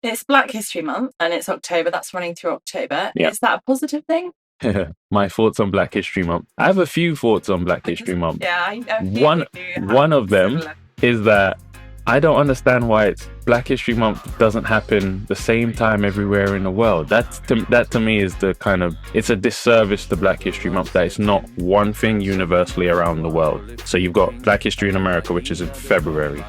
It's Black History Month and it's October. That's running through October. Yeah. Is that a positive thing? My thoughts on Black History Month. I have a few thoughts on Black History Month. Yeah, I One of them is that I don't understand why Black History Month doesn't happen the same time everywhere in the world. That to me is the kind of, it's a disservice to Black History Month that it's not one thing universally around the world. So you've got Black History in America, which is in February.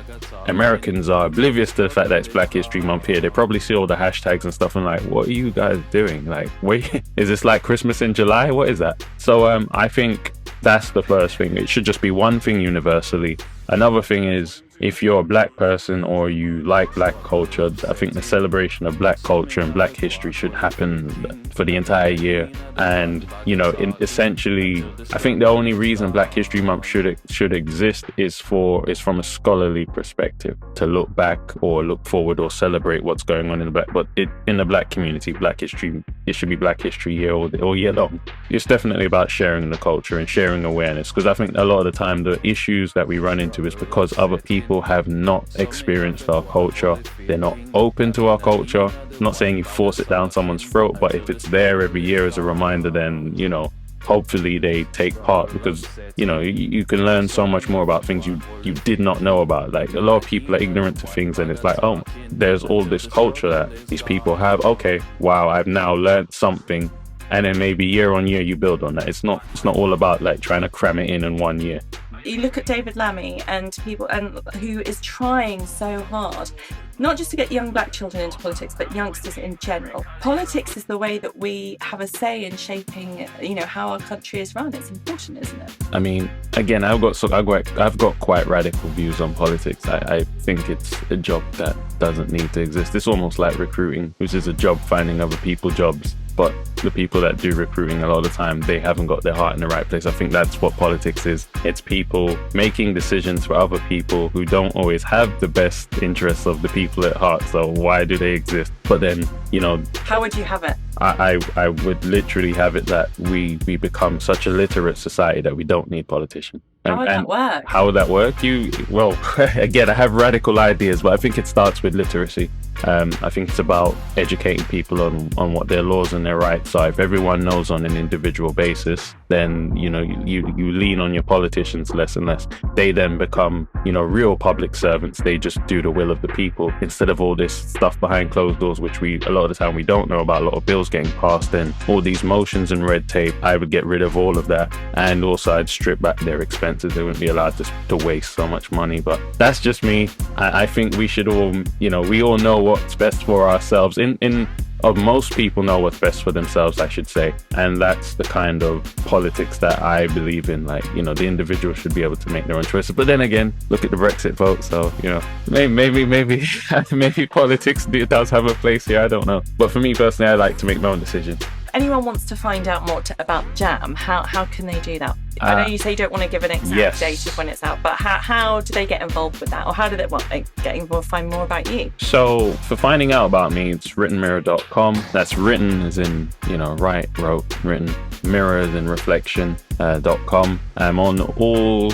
Americans are oblivious to the fact that it's Black History Month here. They probably see all the hashtags and stuff and like, what are you guys doing? Like, wait, is this like Christmas in July? What is that? So I think that's the first thing. It should just be one thing universally. Another thing is, if you're a Black person or you like Black culture, I think the celebration of Black culture and Black history should happen for the entire year. And, you know, essentially, I think the only reason Black History Month should exist is from a scholarly perspective, to look back or look forward or celebrate what's going on in the Black community. Black history, it should be Black History Year all year long. It's definitely about sharing the culture and sharing awareness, because I think a lot of the time the issues that we run into is because other people have not experienced our culture. They're not open to our culture. I'm not saying you force it down someone's throat, but if it's there every year as a reminder, then, you know, hopefully they take part, because, you know, you can learn so much more about things you did not know about. Like, a lot of people are ignorant to things, and it's like, oh, there's all this culture that these people have. Okay, wow, I've now learned something. And then maybe year on year you build on that. It's not all about like trying to cram it in 1 year. You look at David Lammy and people, and who is trying so hard, not just to get young Black children into politics, but youngsters in general. Politics is the way that we have a say in shaping, you know, how our country is run. It's important, isn't it? I mean, again, I've got quite radical views on politics. I think it's a job that doesn't need to exist. It's almost like recruiting, which is a job finding other people jobs. But the people that do recruiting, a lot of the time, they haven't got their heart in the right place. I think that's what politics is. It's people making decisions for other people who don't always have the best interests of the people at heart. So why do they exist? But then, you know... How would you have it? I would literally have it that we become such a literate society that we don't need politicians. How would that work? How would that work? Again, I have radical ideas, but I think it starts with literacy. I think it's about educating people on what their laws and their rights are. If everyone knows on an individual basis, then, you know, you lean on your politicians less and less. They then become, you know, real public servants. They just do the will of the people instead of all this stuff behind closed doors, which a lot of the time we don't know about. A lot of bills getting passed and all these motions and red tape. I would get rid of all of that, and also I'd strip back their expenses. They wouldn't be allowed to waste so much money. But that's just me. I think we should all, you know, we all know what's best for ourselves. Most people know what's best for themselves, I should say. And that's the kind of politics that I believe in. Like, you know, the individual should be able to make their own choices. But then again, look at the Brexit vote. So, you know, maybe politics does have a place here. I don't know. But for me personally, I like to make my own decisions. Anyone wants to find out more about Jam, how can they do that? I know you say you don't want to give an exact date of when it's out, but how do they get involved with that? Or how do they get involved, find more about you? So for finding out about me, it's writtenmirror.com. That's written as in, you know, written, mirror as in reflection.com. I'm on not all,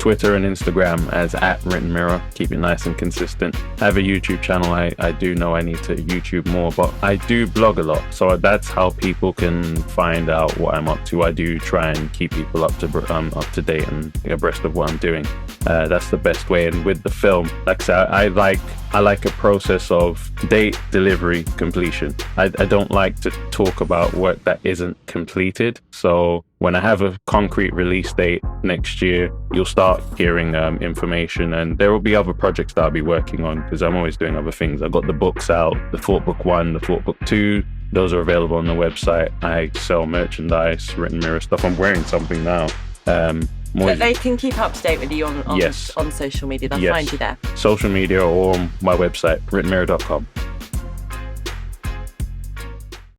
Twitter and Instagram as @writtenmirror. Keep it nice and consistent. I have a YouTube channel. I do know I need to YouTube more, but I do blog a lot. So that's how people can find out what I'm up to. I do try and keep people up to date and abreast of what I'm doing. That's the best way. And with the film, like I said, I like a process of date, delivery, completion. I don't like to talk about work that isn't completed. So when I have a concrete release date next year, you'll start hearing information, and there will be other projects that I'll be working on, because I'm always doing other things. I've got the books out, the Thought Book 1, the Thought Book 2. Those are available on the website. I sell merchandise, Written Mirror stuff. I'm wearing something now. But they can keep up to date with you on social media. They'll find you there. Social media or my website, writtenmirror.com.